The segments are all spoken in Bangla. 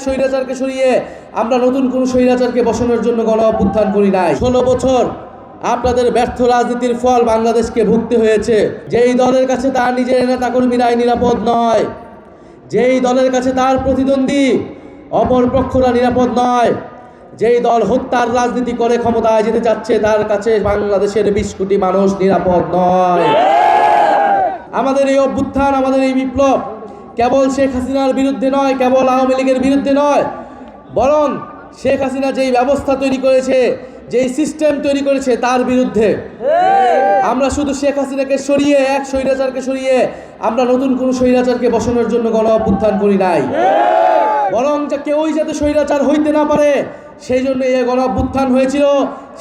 স্বৈরাচারকে সরিয়ে আমরা নতুন কোন স্বৈরাচারকে বসানোর জন্য গণ অভ্যুত্থান করি নাই। 16 বছর আপনাদের ব্যর্থ রাজনীতির ফল বাংলাদেশকে ভুগতে হয়েছে। যেই দলের কাছে তার নিজের নেতাকর্মীরাই নিরাপদ নয়, যেই দলের কাছে তার প্রতিদ্বন্দ্বী অপর পক্ষরা নিরাপদ নয়, যেই দল হত্যার রাজনীতি করে ক্ষমতায় যেতে চাচ্ছে তার কাছে বাংলাদেশের 20 কোটি মানুষ নিরাপদ নয়। আমাদের এই অভ্যুত্থান, আমাদের এই বিপ্লব কেবল শেখ হাসিনার বিরুদ্ধে নয়, কেবল আওয়ামী লীগের বিরুদ্ধে নয়, বরং শেখ হাসিনা যেই ব্যবস্থা তৈরি করেছে, যেই সিস্টেম তৈরি করেছে তার বিরুদ্ধে। আমরা শুধু শেখ হাসিনাকে সরিয়ে, এক স্বৈরাচারকে সরিয়ে আমরা নতুন কোন স্বৈরাচারকে বসানোর জন্য গণ অভ্যুত্থান করি নাই, বরং কেউই যাতে স্বৈরাচার হইতে না পারে সেই জন্য এই গণ অভ্যুত্থান হয়েছিল।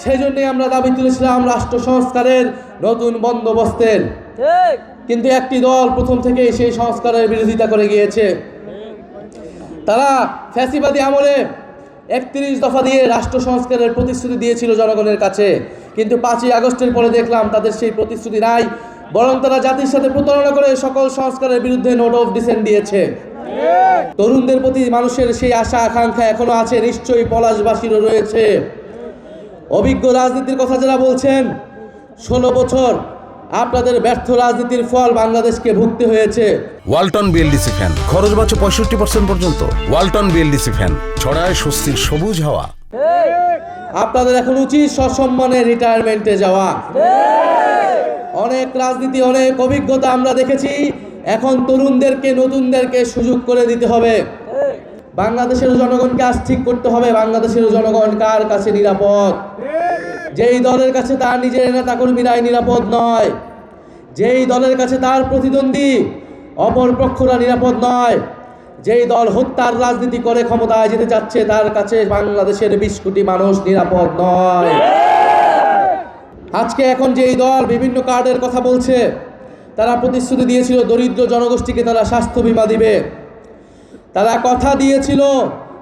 সেই জন্যই আমরা দাবি তুলেছিলাম রাষ্ট্র সংস্কারের নতুন বন্দোবস্তের। কিন্তু একটি দল প্রথম থেকে সেই সংস্কারের বিরোধিতা করে গিয়েছে। তারা ফ্যাসিবাদী আমলে 31 দফা দিয়ে রাষ্ট্র সংস্কারের প্রতিশ্রুতি দিয়েছিল জনগণের কাছে, কিন্তু 5ই আগস্টের পরে দেখলাম তাদের সেই প্রতিশ্রুতি নাই, বরং তারা জাতির সাথে প্রতারণা করে সকল সংস্কারের বিরুদ্ধে নোট অফ ডিসেন্ট দিয়েছে। তরুণদের প্রতি মানুষের সেই আশা আকাঙ্ক্ষা এখনো আছে, নিশ্চয়ই পলাশবাসীরও রয়েছে। অভিজ্ঞ রাজনীতির কথা যারা বলছেন, 16 বছর আপনাদের ব্যর্থ রাজনীতির ফল বাংলাদেশকে ভুগতে হয়েছে। ওয়ালটন বিএলডিসি ফ্যান, খরচ বাঁচে 65% পর্যন্ত। ওয়ালটন বিএলডিসি ফ্যান ছড়ায় স্বস্তির সবুজ হাওয়া। আপনাদের এখন উচিত সসম্মানে রিটায়ারমেন্টে যাওয়া। অনেক রাজনীতি, অনেক অভিজ্ঞতা আমরা দেখেছি, এখন তরুণদেরকে, নতুনদেরকে সুযোগ করে দিতে হবে। বাংলাদেশের জনগণকে আজ ঠিক করতে হবে বাংলাদেশের জনগণ কার কাছে নিরাপদ। যেই দলের কাছে তার নিজের নেতাকর্মীরাই নিরাপদ নয়, যেই দলের কাছে তার প্রতিদ্বন্দ্বী অপর পক্ষরা নিরাপদ নয়, যেই দল হত্যার রাজনীতি করে ক্ষমতায় যেতে চাচ্ছে তার কাছে বাংলাদেশের 20 কোটি মানুষ নিরাপদ নয়। আজকে এখন যেই দল বিভিন্ন কার্ডের কথা বলছে, তারা প্রতিশ্রুতি দিয়েছিল দরিদ্র জনগোষ্ঠীকে তারা স্বাস্থ্য বীমা দিবে, তারা কথা দিয়েছিল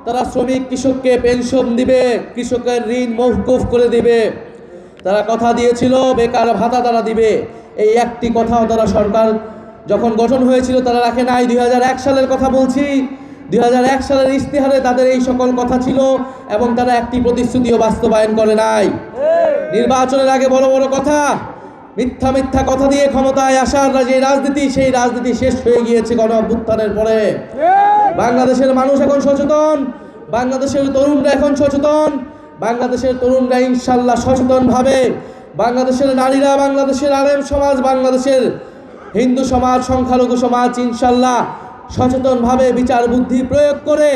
তারা শ্রমিক কৃষককে পেনশন দিবে, কৃষকের ঋণ মওকুফ করে দিবে, তারা কথা দিয়েছিল বেকার ভাতা তারা দিবে। এই একটি কথাও তারা সরকার যখন গঠন হয়েছিল তারা রাখে নাই। 2001 সালের কথা বলছি, 2001 সালের ইস্তেহারে তাদের এই সকল কথা ছিল এবং তারা একটি প্রতিশ্রুতিও বাস্তবায়ন করে নাই। নির্বাচনের আগে বড় বড় কথা, মিথ্যা মিথ্যা কথা দিয়ে ক্ষমতায় আসার যে রাজনীতি, সেই রাজনীতি শেষ হয়ে গিয়েছে গণ অভ্যুত্থানের পরে। বাংলাদেশের মানুষ এখন সচেতন, বাংলাদেশের তরুণরা এখন সচেতন, বাংলাদেশের তরুণরা ইনশাল্লাহ সচেতনভাবে, বাংলাদেশের নারীরা, বাংলাদেশের আলেম সমাজ, বাংলাদেশের হিন্দু সমাজ, সংখ্যালঘু সমাজ ইনশাল্লাহ সচেতনভাবে বিচার বুদ্ধি প্রয়োগ করে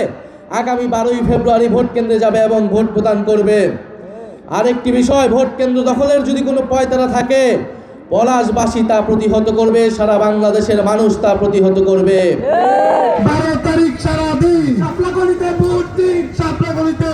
আগামী 12ই ফেব্রুয়ারি ভোট কেন্দ্রে যাবে এবং ভোট প্রদান করবে। আরেকটি বিষয়, ভোট কেন্দ্র দখলের যদি কোনো পয়তারা থাকে, পলাশবাসী তা প্রতিহত করবে, সারা বাংলাদেশের মানুষ তা প্রতিহত করবে। 12 তারিখ সারাদিন শাপলাগলিতে ভোট দিন, শাপলাগলিতে